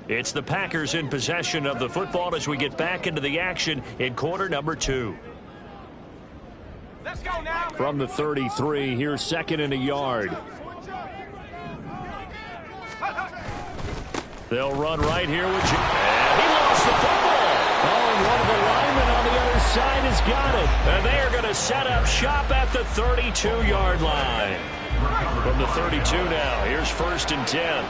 It's the Packers in possession of the football as we get back into the action in quarter number 2. Let's go now. From the 33, here's second and a yard. They'll run right here with Jim. And he lost the football. Oh, and one of the linemen on the other side has got it. And they are going to set up shop at the 32-yard line. From the 32 now, here's 1st and 10.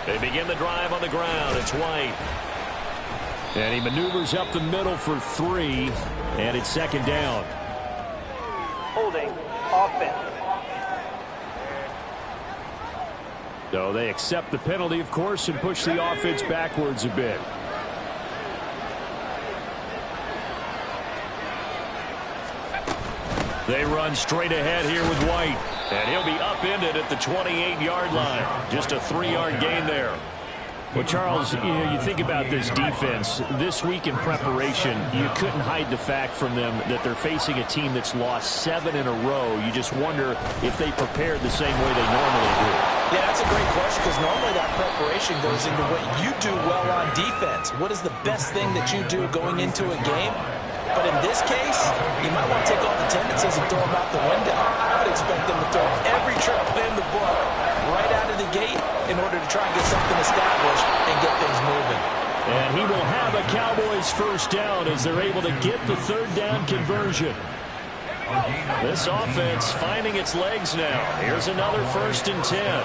They begin the drive on the ground. It's White. And he maneuvers up the middle for 3, and it's 2nd down. Holding offense. So they accept the penalty, of course, and push the offense backwards a bit. They run straight ahead here with White. And he'll be upended at the 28-yard line. Just a 3-yard gain there. Well, Charles, you think about this defense. This week in preparation, you couldn't hide the fact from them that they're facing a team that's lost 7 in a row. You just wonder if they prepared the same way they normally do. Yeah, that's a great question because normally that preparation goes into what you do well on defense. What is the best thing that you do going into a game? But in this case, you might want to take all the tendencies and throw them out the window. I would expect them to throw every trick play in the book right out of the gate in order to try and get something established and get things moving. And he will have a Cowboys 1st down as they're able to get the 3rd down conversion. This offense finding its legs now. Here's another 1st and 10.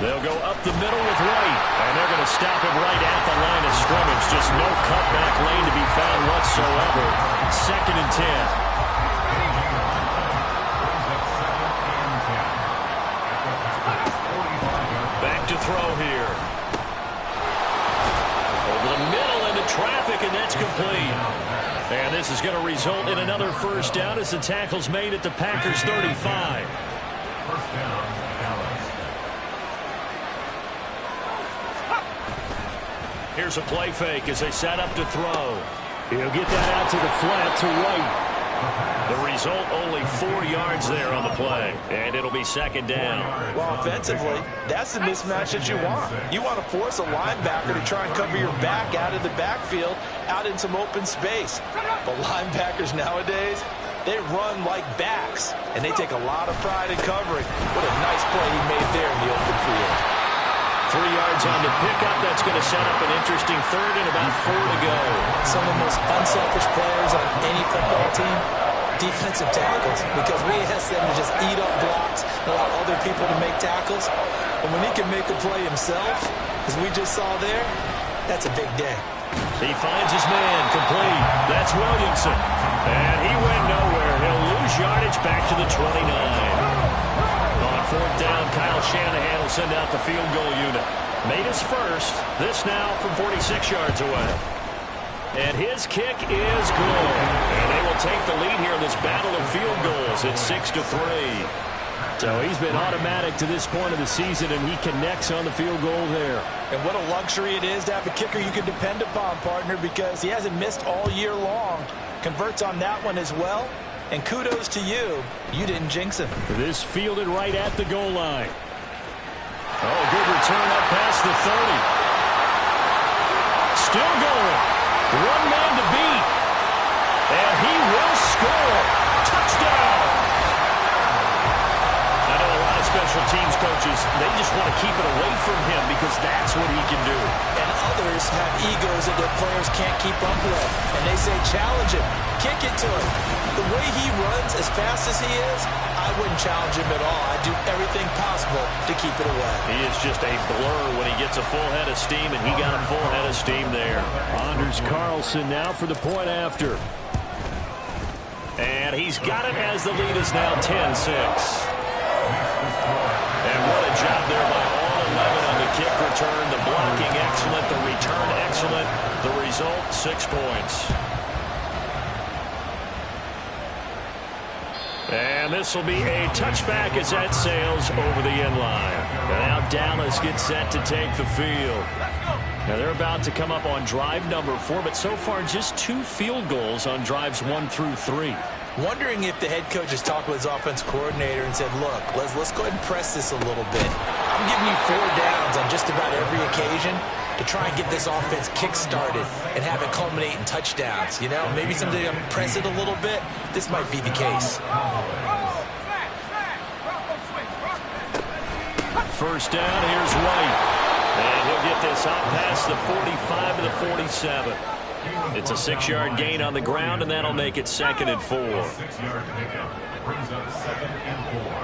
They'll go up the middle with White, and they're going to stop him right at the line of scrimmage. Just no cutback lane to be found whatsoever. 2nd and 10. Back to throw here. Over the middle into traffic, and that's complete. And this is going to result in another 1st down as the tackle's made at the Packers 35. 1st down. Here's a play fake as they set up to throw. He'll get that out to the flat to White. The result, only 4 yards there on the play. And it'll be 2nd down. Well, offensively, that's the mismatch that you want. You want to force a linebacker to try and cover your back out of the backfield, out in some open space. But linebackers nowadays, they run like backs, and they take a lot of pride in covering. What a nice play he made there in the open field. 3 yards on the pickup. That's going to set up an interesting 3rd and about 4 to go. Some of the most unselfish players on any football team, defensive tackles, because we ask them to just eat up blocks and allow other people to make tackles. But when he can make a play himself, as we just saw there, that's a big day. He finds his man, complete. That's Williamson. And he went nowhere. He'll lose yardage back to the 29. On 4th down, Kyle Shanahan will send out the field goal unit. Made his first. This now from 46 yards away. And his kick is good. And they will take the lead here in this battle of field goals. It's 6-3. So he's been automatic to this point of the season, and he connects on the field goal there. And what a luxury it is to have a kicker you can depend upon, partner, because he hasn't missed all year long. Converts on that one as well. And kudos to you. You didn't jinx him. This fielded right at the goal line. Oh, good return up past the 30. Still going. 1 man to beat. And he will score. Touchdown. I know a lot of special teams coaches, they just want to keep it away from him because that's what he can do. And others have egos that their players can't keep up with. And they say, challenge him. Kick it to him. The way he runs as fast as he is, I wouldn't challenge him at all. I'd do everything possible to keep it away. He is just a blur when he gets a full head of steam, and he got a full head of steam there. Anders Carlson now for the point after. And he's got it as the lead is now 10-6. And what a job there by all 11 on the kick return. The blocking excellent, the return excellent. The result, 6 points. And this will be a touchback as that sails over the end line. And now Dallas gets set to take the field. Now they're about to come up on drive number 4, but so far just 2 field goals on drives 1 through 3. Wondering if the head coach has talked with his offensive coordinator and said, look, let's go ahead and press this a little bit. I'm giving you 4 downs on just about every occasion to try and get this offense kick-started and have it culminate in touchdowns. You know, maybe someday I'm press it a little bit. This might be the case. First down, here's White. And he'll get this out past the 45 to the 47. It's a 6-yard gain on the ground, and that'll make it 2nd and 4. 6-yard pickup brings up 2nd and 4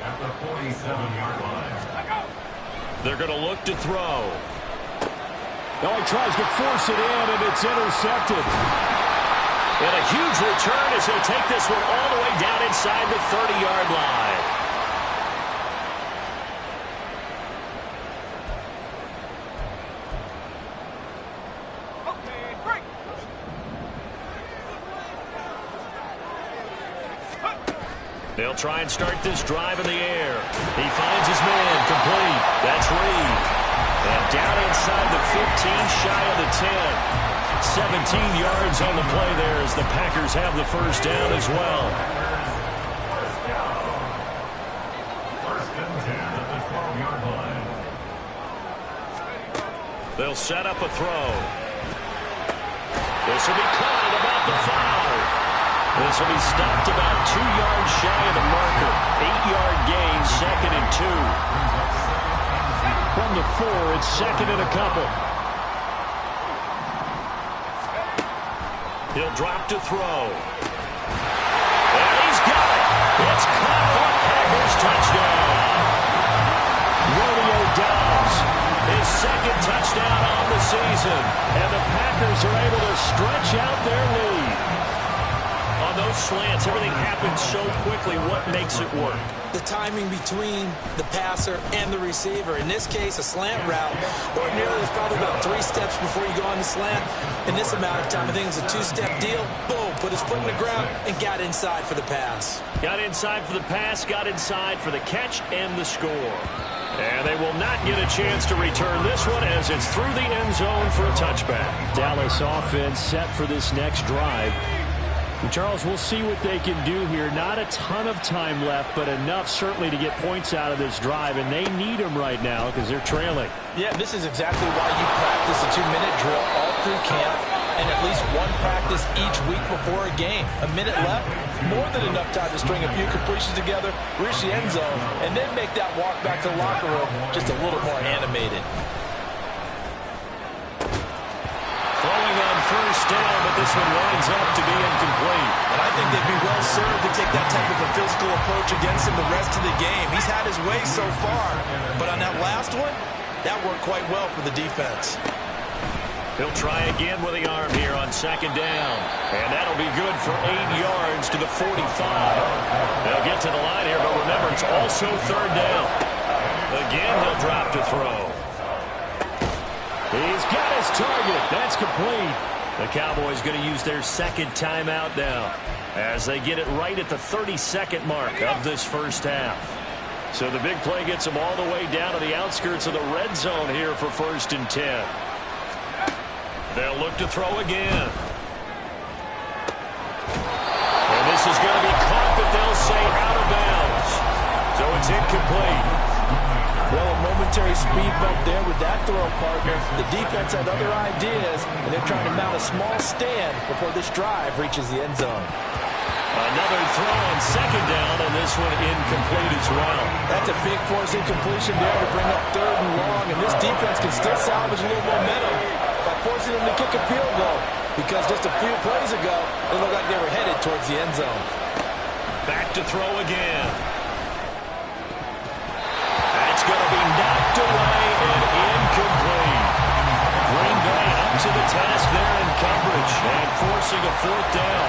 at the 47-yard line. They're going to look to throw. Oh, he tries to force it in, and it's intercepted. And a huge return as he'll take this one all the way down inside the 30-yard line. They'll try and start this drive in the air. He finds his man, complete. That's Reed. And down inside the 15, shy of the 10. 17 yards on the play there as the Packers have the first down as well. First and 10 at the 12-yard line. They'll set up a throw. This will be caught at about the 5. This will be stopped about 2 yards shy of the marker. 8-yard gain, 2nd and 2. From the 4, it's 2nd and a couple. He'll drop to throw. And he's got it. It's caught for a Packers touchdown. Romeo Doubs, his 2nd touchdown on the season. And the Packers are able to stretch out their lead. On those slants, everything happens so quickly. What makes it work? The timing between the passer and the receiver. In this case, a slant route. Ordinarily, it's probably about 3 steps before you go on the slant. In this amount of time, I think it's a 2-step deal. Boom, put his foot in the ground and got inside for the pass. Got inside for the pass, got inside for the catch and the score. And they will not get a chance to return this one as it's through the end zone for a touchback. Dallas offense set for this next drive. And Charles, we'll see what they can do here. Not a ton of time left, but enough certainly to get points out of this drive, and they need them right now because they're trailing. Yeah, this is exactly why you practice a 2-minute drill all through camp and at least one practice each week before a game. A minute left, more than enough time to string a few completions together, reach the end zone, and then make that walk back to the locker room just a little more animated. First down, but this one winds up to be incomplete. And I think they'd be well served to take that type of a physical approach against him the rest of the game. He's had his way so far, but on that last one, that worked quite well for the defense. He'll try again with the arm here on 2nd down, and that'll be good for 8 yards to the 45. They'll get to the line here, but remember, it's also 3rd down. Again, he'll drop to throw. He's got his target. That's complete. The Cowboys going to use their 2nd timeout now as they get it right at the 32nd mark of this first half. So the big play gets them all the way down to the outskirts of the red zone here for 1st and 10. They'll look to throw again. And this is going to be caught, but they'll say out of bounds. So it's incomplete. Well, a momentary speed bump there with that throw, partner. The defense had other ideas, and they're trying to mount a small stand before this drive reaches the end zone. Another throw on 2nd down, and this one incomplete as well. That's a big force incompletion there to bring up 3rd and long, and this defense can still salvage a little momentum by forcing them to kick a field goal, because just a few plays ago, it looked like they were headed towards the end zone. Back to throw again. That's going to be knocked away and incomplete. Green Bay up to the task there in coverage and forcing a 4th down.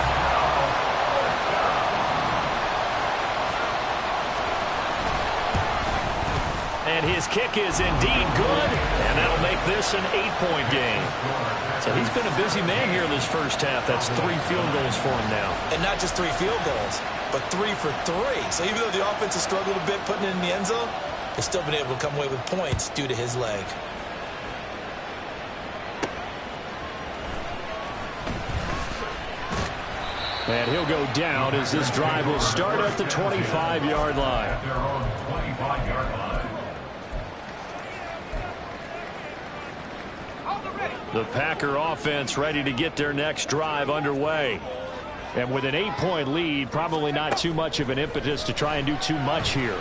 And his kick is indeed good, and that'll make this an 8-point game. So he's been a busy man here in this first half. That's 3 field goals for him now. And not just 3 field goals, but 3 for 3. So even though the offense has struggled a bit putting it in the end zone, they've still been able to come away with points due to his leg. And he'll go down as this drive will start at the 25-yard line. At their own 25-yard line. The Packer offense ready to get their next drive underway. And with an 8-point lead, probably not too much of an impetus to try and do too much here.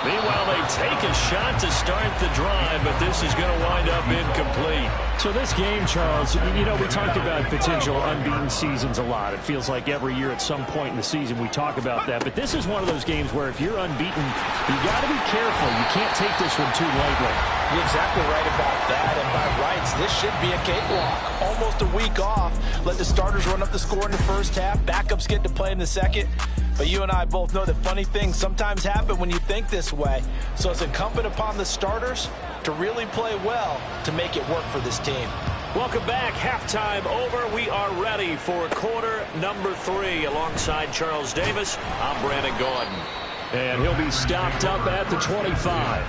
Meanwhile, they take a shot to start the drive, but this is going to wind up incomplete. So this game, Charles, you know, we talked about potential unbeaten seasons a lot. It feels like every year at some point in the season we talk about that. But this is one of those games where if you're unbeaten, you got to be careful. You can't take this one too lightly. You're exactly right about that, and by rights, this should be a cakewalk. Almost a week off. Let the starters run up the score in the first half. Backups get to play in the second. But you and I both know that funny things sometimes happen when you think this way. So it's incumbent upon the starters to really play well to make it work for this team. Welcome back. Halftime over. We are ready for quarter number 3. Alongside Charles Davis, I'm Brandon Gordon. And he'll be stopped up at the 25.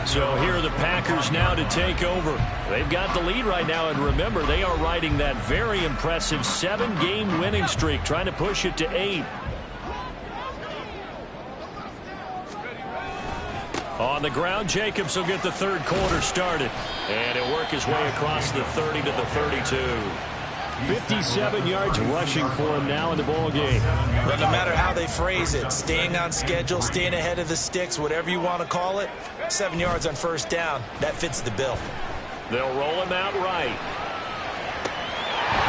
So here are the Packers now to take over. They've got the lead right now, and remember, they are riding that very impressive 7-game winning streak, trying to push it to 8. On the ground, Jacobs will get the third quarter started. And he'll work his way across the 30 to the 32. 57 yards rushing for him now in the ball game. But no matter how they phrase it, staying on schedule, staying ahead of the sticks, whatever you want to call it, 7 yards on first down, that fits the bill. They'll roll him out right.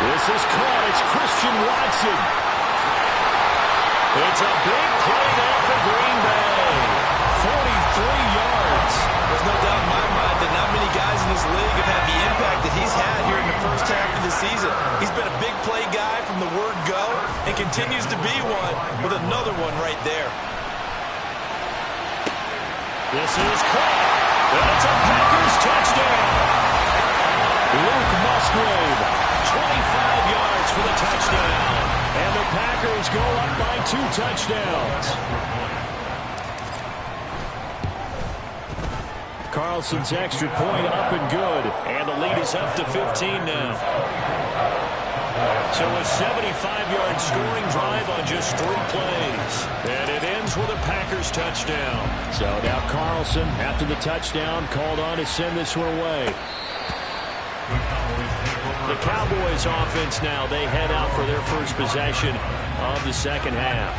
This is caught. It's Christian Watson. It's a big play there for Green Bay. 43 yards. There's no doubt in my mind that not many guys in this league have had the impact that he's had here in the first half of the season. He's been a big play guy from the word go and continues to be one with another one right there. This is caught. And it's a Packers touchdown. Luke Musgrave, 25 yards for the touchdown. And the Packers go up by 2 touchdowns. Carlson's extra point up and good. And the lead is up to 15 now. So a 75-yard scoring drive on just 3 plays. And it ends with a Packers touchdown. So now Carlson, after the touchdown, called on to send this one away. The Cowboys offense now, they head out for their first possession of the second half.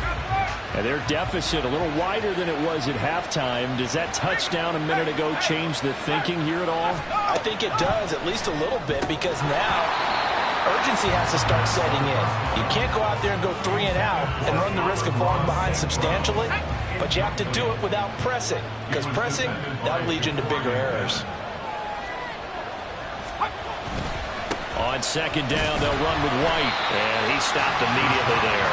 And their deficit a little wider than it was at halftime. Does that touchdown a minute ago change the thinking here at all? I think it does, at least a little bit, because now urgency has to start setting in. You can't go out there and go 3 and out and run the risk of falling behind substantially, but you have to do it without pressing, because pressing, that'll lead you into bigger errors. On second down, they'll run with White, and he stopped immediately there.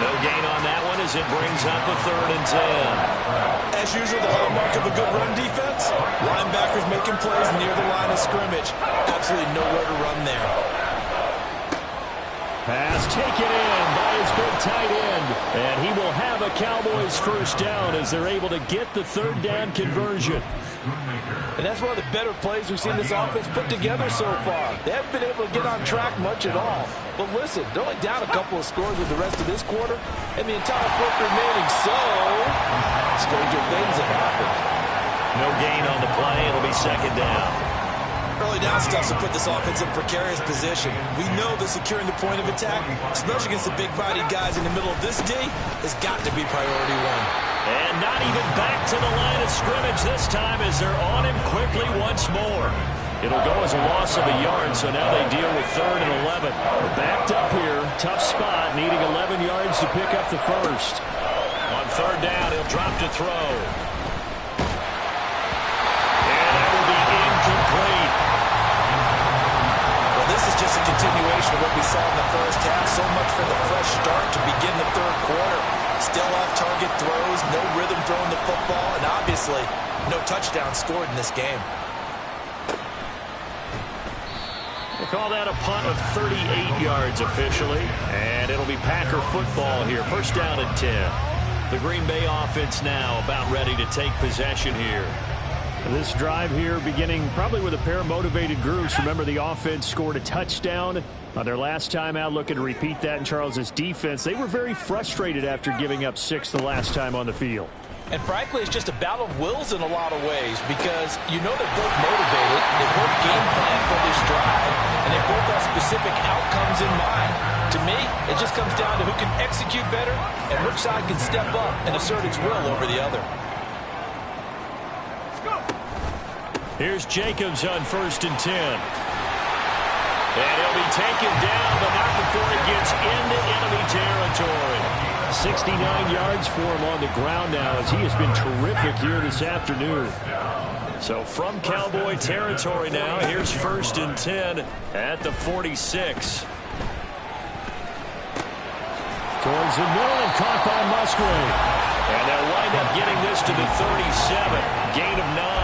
No gain on that one as it brings up a 3rd and 10. As usual, the hallmark of a good run defense, linebackers making plays near the line of scrimmage. Absolutely nowhere to run there. Pass taken in by his big tight end. And he will have a Cowboys first down as they're able to get the 3rd down conversion. And that's one of the better plays we've seen this offense put together so far. They haven't been able to get on track much at all. But listen, they're only down a couple of scores with the rest of this quarter, and the entire fourth remaining, so stranger things have happened. No gain on the play. It'll be second down. Early down stuff to put this offense in precarious position. We know that securing the point of attack, especially against the big-bodied guys in the middle of this D, has got to be priority 1. And not even back to the line of scrimmage this time as they're on him quickly once more. It'll go as a loss of a yard, so now they deal with 3rd and 11. They're backed up here. Tough spot, needing 11 yards to pick up the first. On 3rd down, he'll drop to throw. And that will be incomplete. Well, this is just a continuation of what we saw in the first half. So much for the fresh start to begin the 3rd quarter. Still off-target throws, no rhythm throwing the football, and obviously no touchdown scored in this game. They call that a punt of 38 yards officially, and it'll be Packer football here. First down and 10. The Green Bay offense now about ready to take possession here. This drive here beginning probably with a pair of motivated groups. Remember, the offense scored a touchdown on their last time out, looking to repeat that in Charles' defense. They were very frustrated after giving up 6 the last time on the field. And frankly, it's just a battle of wills in a lot of ways because you know they're both motivated, they both game plan for this drive, and they both have specific outcomes in mind. To me, it just comes down to who can execute better and which side can step up and assert its will over the other. Here's Jacobs on 1st and 10. And he'll be taken down, but not before he gets into enemy territory. 69 yards for him on the ground now as he has been terrific here this afternoon. So from Cowboy territory now, here's 1st and 10 at the 46. Towards the middle and caught by Musgrave. And they'll wind up getting this to the 37. Gain of 9.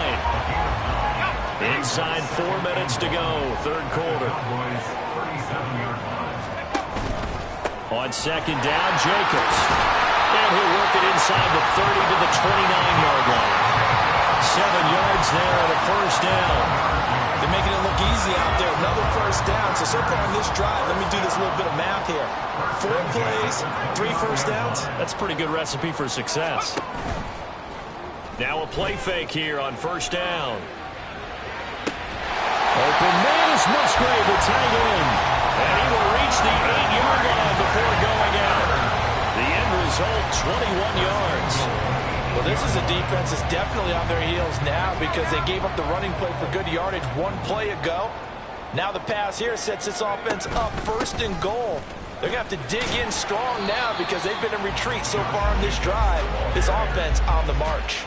Inside 4 minutes to go, 3rd quarter. On 2nd down, Jacobs. And he'll work it inside the 30 to the 29-yard line. 7 yards there and a 1st down. They're making it look easy out there. Another 1st down. So far on this drive, let me do this little bit of math here. 4 plays, 3 1st downs. That's a pretty good recipe for success. Now a play fake here on 1st down. Open man is Musgrave, the tight end. And he will reach the 8-yard line before going out. The end result, 21 yards. Well, this is a defense that's definitely on their heels now because they gave up the running play for good yardage 1 play ago. Now the pass here sets this offense up 1st and goal. They're going to have to dig in strong now because they've been in retreat so far on this drive. This offense on the march.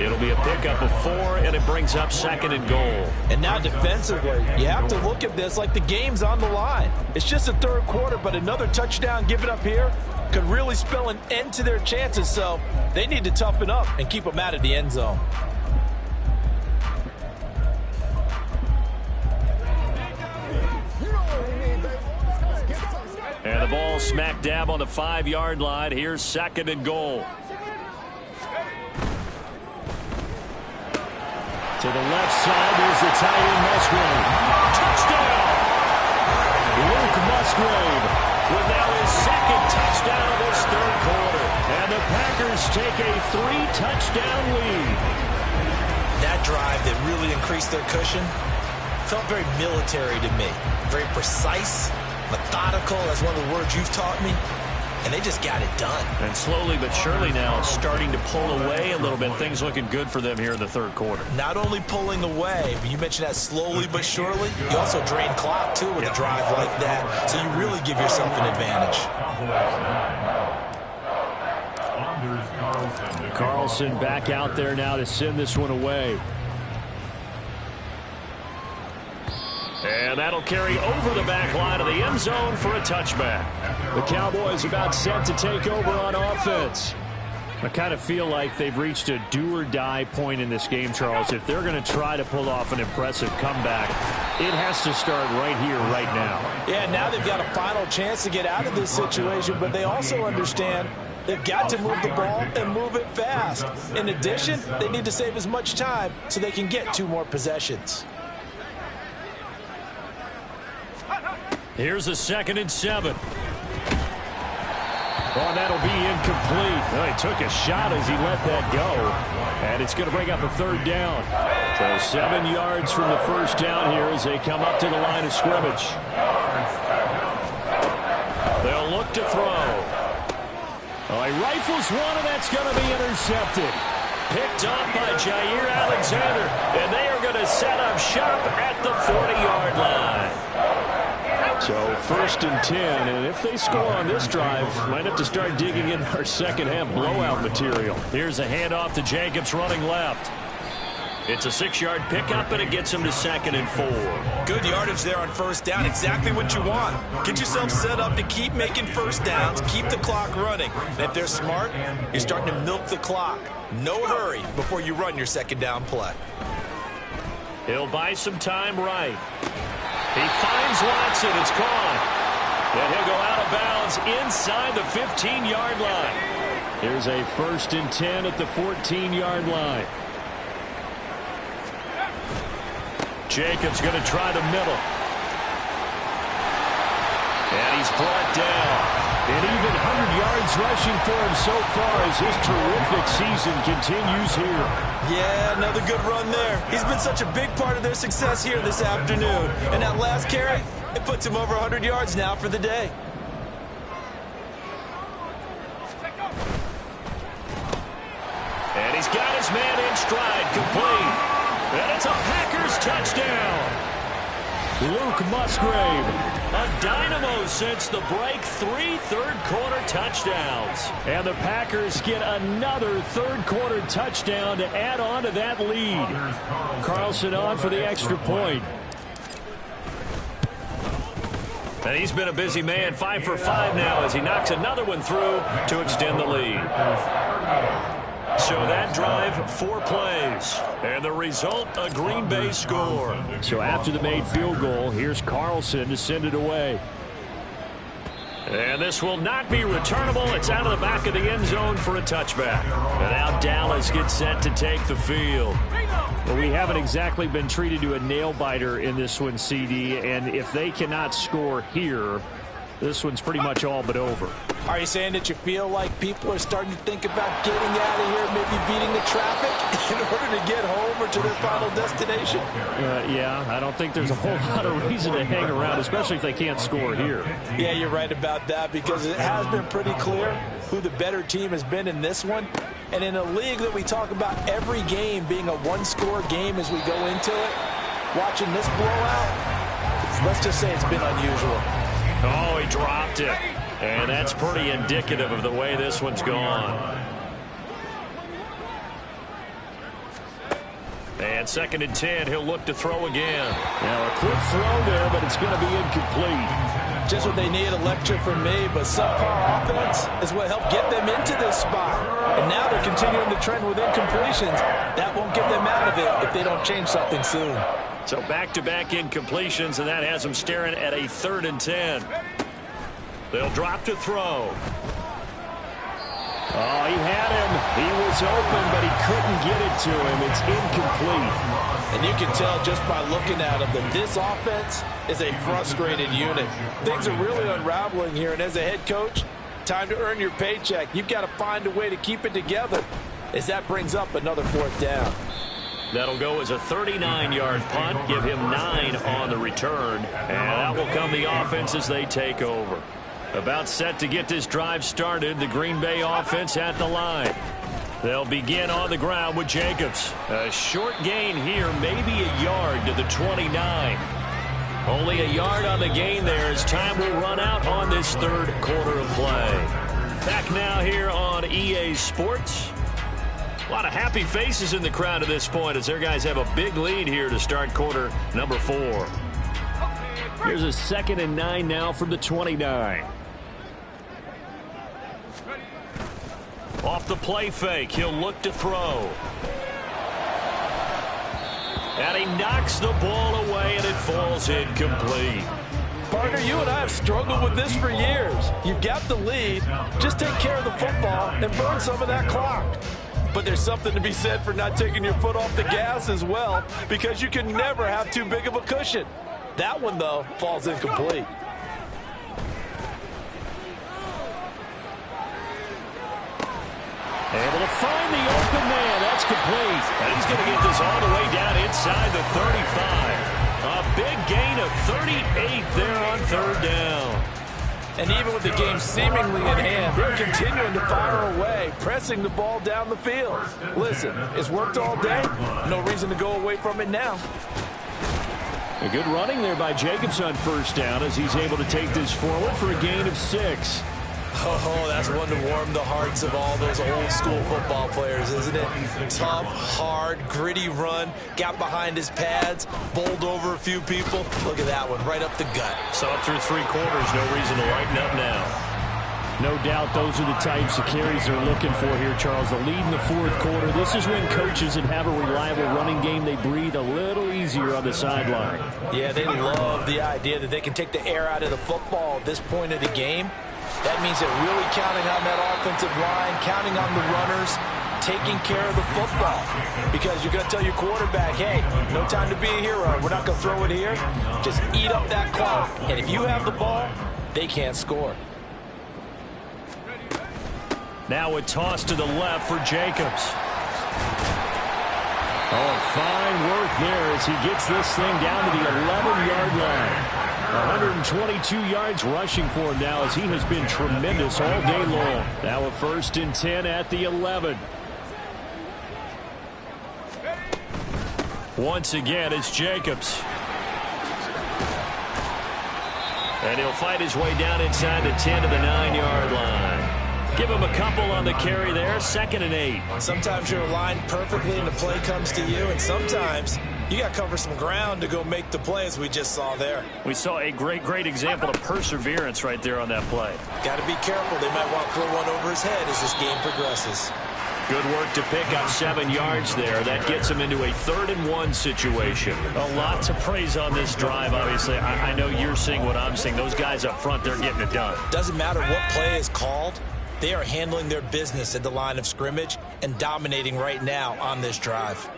It'll be a pickup of 4, and it brings up 2nd and goal. And now defensively, you have to look at this like the game's on the line. It's just the 3rd quarter, but another touchdown given up here could really spell an end to their chances. So they need to toughen up and keep them out of the end zone. And the ball smack dab on the 5-yard line. Here's 2nd and goal. To the left side, there's the tight end Musgrave. Touchdown! Luke Musgrave with now his 2nd touchdown of this 3rd quarter. And the Packers take a 3-touchdown lead. That drive that really increased their cushion felt very military to me. Very precise, methodical, that's one of the words you've taught me, and they just got it done. And slowly but surely now starting to pull away a little bit. Things looking good for them here in the 3rd quarter. Not only pulling away, but you mentioned that slowly but surely. You also drain clock, too, with a drive like that, so you really give yourself an advantage. Carlson back out there now to send this one away. And that'll carry over the back line of the end zone for a touchback. The Cowboys about set to take over on offense. I kind of feel like they've reached a do-or-die point in this game, Charles. If they're going to try to pull off an impressive comeback, it has to start right here, right now. Yeah, now they've got a final chance to get out of this situation, but they also understand they've got to move the ball and move it fast. In addition, they need to save as much time so they can get 2 more possessions. Here's a 2nd and 7. Oh, that'll be incomplete. Oh, he took a shot as he let that go. And it's going to bring up a 3rd down. So 7 yards from the 1st down here as they come up to the line of scrimmage. They'll look to throw. Oh, he rifles one, and that's going to be intercepted. Picked up by Jair Alexander. And they are going to set up shop at the 40-yard line. So 1st and 10, and if they score on this drive, might have to start digging in our second-half blowout material. Here's a handoff to Jacobs running left. It's a 6-yard pickup, and it gets him to 2nd and 4. Good yardage there on 1st down. Exactly what you want. Get yourself set up to keep making 1st downs, keep the clock running. And if they're smart, you're starting to milk the clock. No hurry before you run your 2nd down play. He'll buy some time right. He finds Watson. It's gone. And he'll go out of bounds inside the 15-yard line. Here's a 1st and 10 at the 14-yard line. Jacobs going to try the middle. And he's brought down. And even 100 yards rushing for him so far as his terrific season continues here. Yeah, another good run there. He's been such a big part of their success here this afternoon. And that last carry, it puts him over 100 yards now for the day. And he's got his man in stride, complete. And it's a Packers touchdown. Luke Musgrave, a dynamo since the break, 3 third-quarter touchdowns. And the Packers get another third-quarter touchdown to add on to that lead. Carlson on for the extra point. And he's been a busy man, 5 for 5 now as he knocks another one through to extend the lead. So that drive, 4 plays. And the result, a Green Bay score. So after the made field goal, here's Carlson to send it away. And this will not be returnable. It's out of the back of the end zone for a touchback. And now Dallas gets set to take the field. Well, we haven't exactly been treated to a nail-biter in this one, CD. And if they cannot score here, this one's pretty much all but over. Are you saying that you feel like people are starting to think about getting out of here, maybe beating the traffic in order to get home or to their final destination? Yeah, I don't think there's a whole lot of reason to hang around, especially if they can't score here. Yeah, you're right about that because it has been pretty clear who the better team has been in this one. And in a league that we talk about every game being a one-score game as we go into it, watching this blowout, let's just say it's been unusual. Oh, he dropped it. And that's pretty indicative of the way this one's gone. And 2nd and 10, he'll look to throw again. Now a quick throw there, but it's going to be incomplete. Just what they need, a lecture from me, but subpar offense is what helped get them into this spot. And now they're continuing the trend with incompletions. That won't get them out of it if they don't change something soon. So back-to-back incompletions, and that has them staring at a 3rd and 10. They'll drop to throw. Oh, he had him. He was open, but he couldn't get it to him. It's incomplete. And you can tell just by looking at him that this offense is a frustrated unit. Things are really unraveling here, and as a head coach, time to earn your paycheck. You've got to find a way to keep it together as that brings up another 4th down. That'll go as a 39-yard punt, give him 9 on the return, and that will come the offense as they take over. About set to get this drive started, the Green Bay offense at the line. They'll begin on the ground with Jacobs. A short gain here, maybe a yard to the 29. Only a yard on the gain there as time will run out on this 3rd quarter of play. Back now here on EA Sports. A lot of happy faces in the crowd at this point as their guys have a big lead here to start quarter number 4. Here's a 2nd and 9 now from the 29. Off the play fake, he'll look to throw. And he knocks the ball away, and it falls incomplete. Partner, you and I have struggled with this for years. You've got the lead. Just take care of the football and burn some of that clock. But there's something to be said for not taking your foot off the gas as well, because you can never have too big of a cushion. That one, though, falls incomplete. Able to find the open man. That's complete. And he's going to get this all the way down inside the 35. A big gain of 38 there on 3rd down. And even with the game seemingly in hand, they're continuing to fire away, pressing the ball down the field. Listen, it's worked all day. No reason to go away from it now. A good running there by Jacobs on 1st down as he's able to take this forward for a gain of 6. Oh, that's one to warm the hearts of all those old school football players, isn't it? Tough, hard, gritty run, got behind his pads, bowled over a few people. Look at that one, right up the gut. Saw it through 3 quarters, no reason to lighten up now. No doubt those are the types of carries they're looking for here, Charles. The lead in the 4th quarter. This is when coaches that have a reliable running game, they breathe a little easier on the sideline. Yeah, they love the idea that they can take the air out of the football at this point of the game. That means they're really counting on that offensive line, counting on the runners. taking care of the football. Because you're going to tell your quarterback, hey, no time to be a hero. We're not going to throw it here. Just eat up that clock. And if you have the ball, they can't score. Now a toss to the left for Jacobs. Oh, fine work there as he gets this thing down to the 11-yard line. 122 yards rushing for him now as he has been tremendous all day long. Now a 1st and 10 at the 11. Once again, it's Jacobs. And he'll fight his way down inside the 10 to the 9-yard line. Give him a couple on the carry there, 2nd and 8. Sometimes you're aligned perfectly and the play comes to you, and sometimes you got to cover some ground to go make the play, as we just saw there. We saw a great example of perseverance right there on that play. Got to be careful. They might want to throw one over his head as this game progresses. Good work to pick up 7 yards there. That gets him into a 3rd and 1 situation. A lot to praise on this drive, obviously. I know you're seeing what I'm seeing. Those guys up front, they're getting it done. Doesn't matter what play is called. They are handling their business at the line of scrimmage and dominating right now on this drive.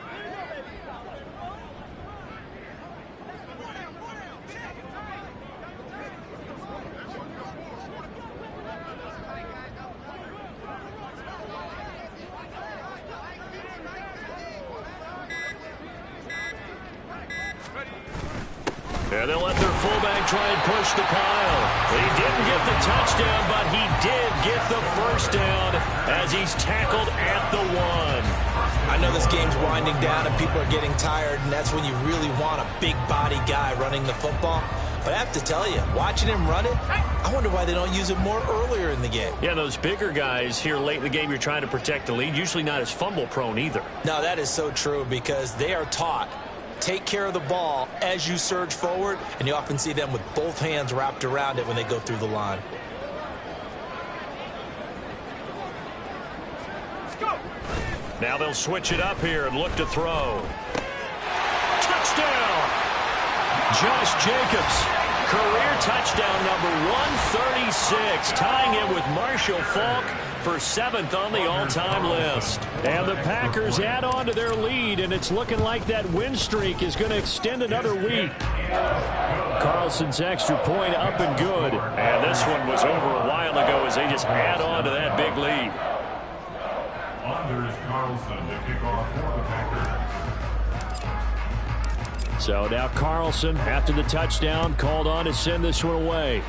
And they'll let their fullback try and push the pile. He didn't get the touchdown, but he did get the 1st down as he's tackled at the 1. I know this game's winding down and people are getting tired, and that's when you really want a big body guy running the football. But I have to tell you, watching him run it, I wonder why they don't use it more earlier in the game. Yeah, those bigger guys here late in the game, you're trying to protect the lead, usually not as fumble prone either. No, that is so true because they are taught take care of the ball as you surge forward, and you often see them with both hands wrapped around it when they go through the line. Now they'll switch it up here and look to throw. Touchdown! Josh Jacobs, career touchdown number 136, tying it with Marshall Faulk for 7th on the all-time list. And the Packers add on to their lead, and it's looking like that win streak is going to extend another week. Carlson's extra point up and good. And this one was over a while ago as they just add on to that big lead. Anders Carlson to kick off for the Packers. So now Carlson, after the touchdown, called on to send this one away.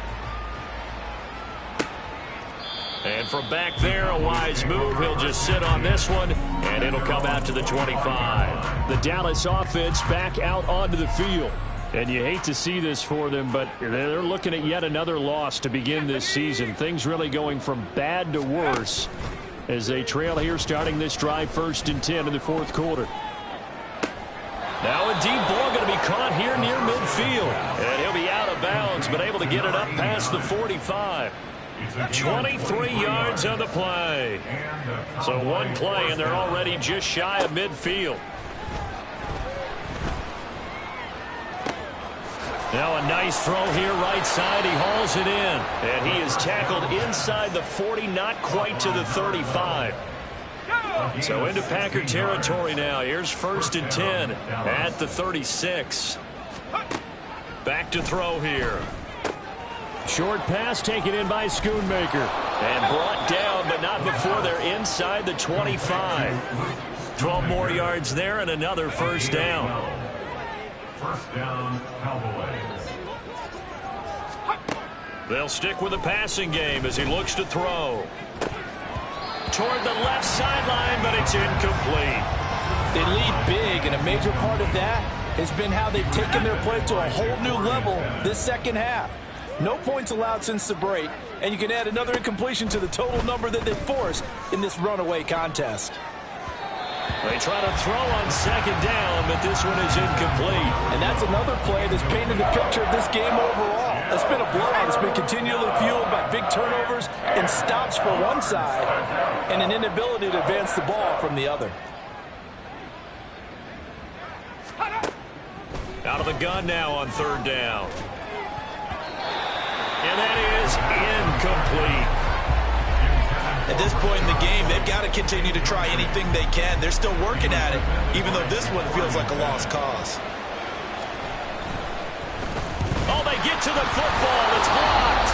And from back there, a wise move. He'll just sit on this one, and it'll come out to the 25. The Dallas offense back out onto the field. And you hate to see this for them, but they're looking at yet another loss to begin this season. Things really going from bad to worse as they trail here starting this drive 1st and 10 in the 4th quarter. Now a deep ball going to be caught here near midfield. And he'll be out of bounds, but able to get it up past the 45. 23 yards on the play. So one play, and they're already just shy of midfield. Now a nice throw here right side. He hauls it in. And he is tackled inside the 40, not quite to the 35. So into Packer territory now. Here's 1st and 10 at the 36. Back to throw here. Short pass taken in by Schoonmaker. And brought down, but not before they're inside the 25. 12 more yards there and another 1st down. 1st down, Cowboys. They'll stick with the passing game as he looks to throw. Toward the left sideline, but it's incomplete. They lead big, and a major part of that has been how they've taken their play to a whole new level this 2nd half. No points allowed since the break, and you can add another incompletion to the total number that they forced in this runaway contest. They try to throw on 2nd down, but this one is incomplete. And that's another play that's painted the picture of this game overall. It's been a blowout. It's been continually fueled by big turnovers and stops for one side and an inability to advance the ball from the other. Out of the gun now on 3rd down. And that is incomplete. At this point in the game, they've got to continue to try anything they can. They're still working at it, even though this one feels like a lost cause. Oh, they get to the football. It's blocked.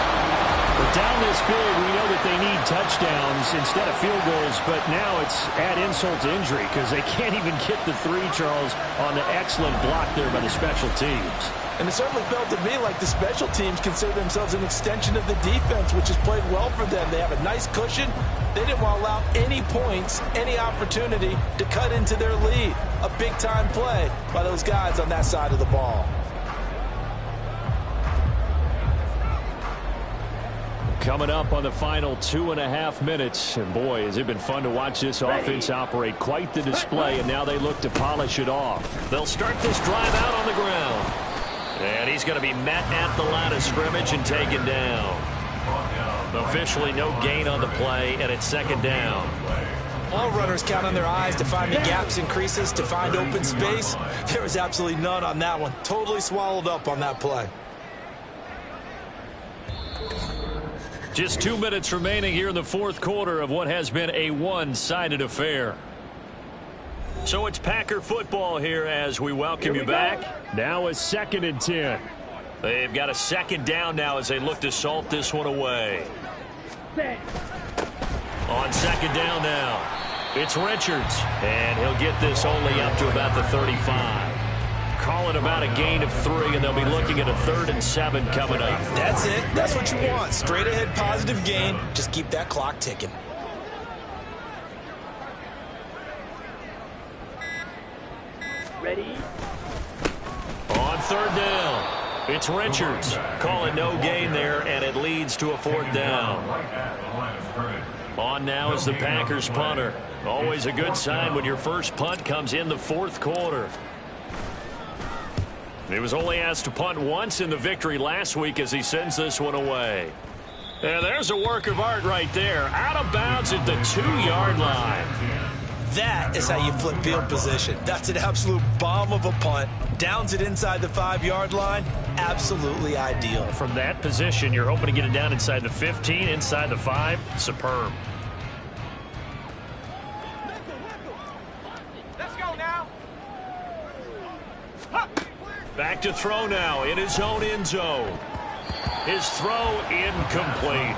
But down this big, we know that they need touchdowns instead of field goals, but now it's add insult to injury because they can't even get the 3, Charles, on the excellent block there by the special teams. And it certainly felt to me like the special teams consider themselves an extension of the defense, which has played well for them. They have a nice cushion. They didn't want to allow any points, any opportunity to cut into their lead. A big-time play by those guys on that side of the ball. Coming up on the final 2.5 minutes. And boy, has it been fun to watch this offense operate. Quite the display, and now they look to polish it off. They'll start this drive out on the ground. And he's going to be met at the line of scrimmage and taken down. Officially no gain on the play, and it's 2nd down. All runners count on their eyes to find the gaps and creases, to find open space. There was absolutely none on that one. Totally swallowed up on that play. Just 2 minutes remaining here in the 4th quarter of what has been a one-sided affair. So it's Packer football here as we welcome you back. Now a 2nd and 10. They've got a 2nd down now as they look to salt this one away. On 2nd down now, it's Richards, and he'll get this only up to about the 35. Call it about a gain of 3, and they'll be looking at a 3rd and 7 coming up. That's it. That's what you want. Straight ahead positive gain. Just keep that clock ticking. Ready? On 3rd down, it's Richards. Call it no gain there, and it leads to a 4th down. On now is the Packers punter. Always a good sign when your first punt comes in the 4th quarter. He was only asked to punt once in the victory last week as he sends this one away. And there's a work of art right there. Out of bounds at the 2-yard line. That is how you flip field position. That's an absolute bomb of a punt. Downs it inside the 5-yard line. Absolutely ideal. From that position, you're hoping to get it down inside the 15, inside the 5. Superb. Let's go now. Back to throw now in his own end zone. His throw incomplete.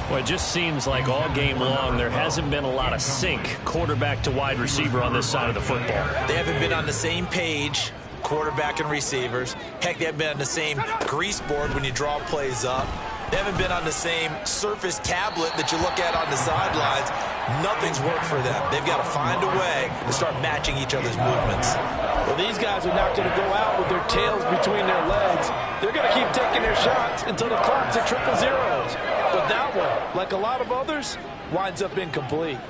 Well, it just seems like all game long there hasn't been a lot of sync quarterback to wide receiver on this side of the football. They haven't been on the same page, quarterback and receivers. Heck, they haven't been on the same grease board when you draw plays up. They haven't been on the same Surface tablet that you look at on the sidelines. Nothing's worked for them. They've got to find a way to start matching each other's movements. Well, these guys are not going to go out with their tails between their legs. They're going to keep taking their shots until the clock's at 000. But that one, like a lot of others, winds up incomplete.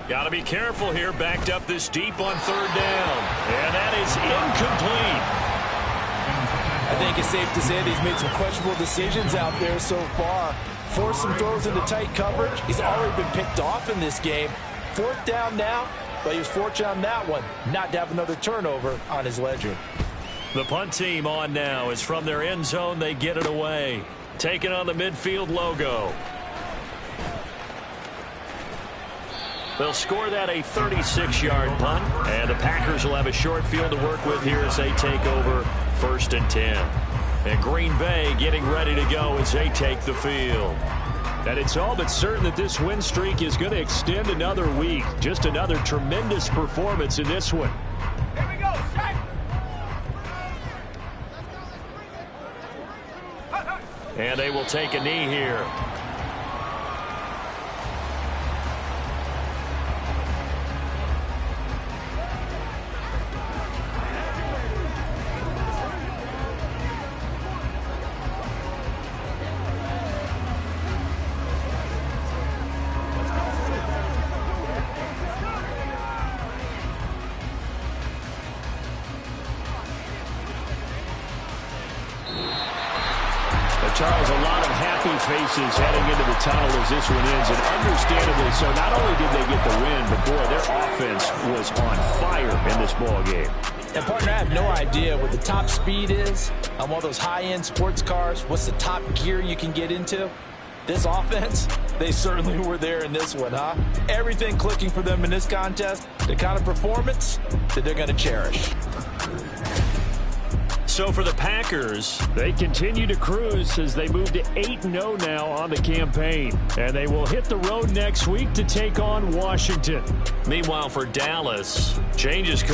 Got to be careful here, backed up this deep on 3rd down. And that is incomplete. I think it's safe to say that he's made some questionable decisions out there so far. Forced some throws into tight coverage. He's already been picked off in this game. 4th down now, but he was fortunate on that one not to have another turnover on his ledger. The punt team on now is from their end zone. They get it away. Taking on the midfield logo. They'll score that a 36-yard punt, and the Packers will have a short field to work with here as they take over 1st and 10. And Green Bay getting ready to go as they take the field. And it's all but certain that this win streak is going to extend another week. Just another tremendous performance in this one. Here we go, set. And they will take a knee here. Charles, a lot of happy faces heading into the tunnel as this one ends, and understandably so. Not only did they get the win, but boy, their offense was on fire in this ball game. And partner, I have no idea what the top speed is on one of those high-end sports cars. What's the top gear you can get into? This offense, they certainly were there in this one, huh? Everything clicking for them in this contest, the kind of performance that they're going to cherish. So for the Packers, they continue to cruise as they move to 8-0 now on the campaign. And they will hit the road next week to take on Washington. Meanwhile, for Dallas, changes could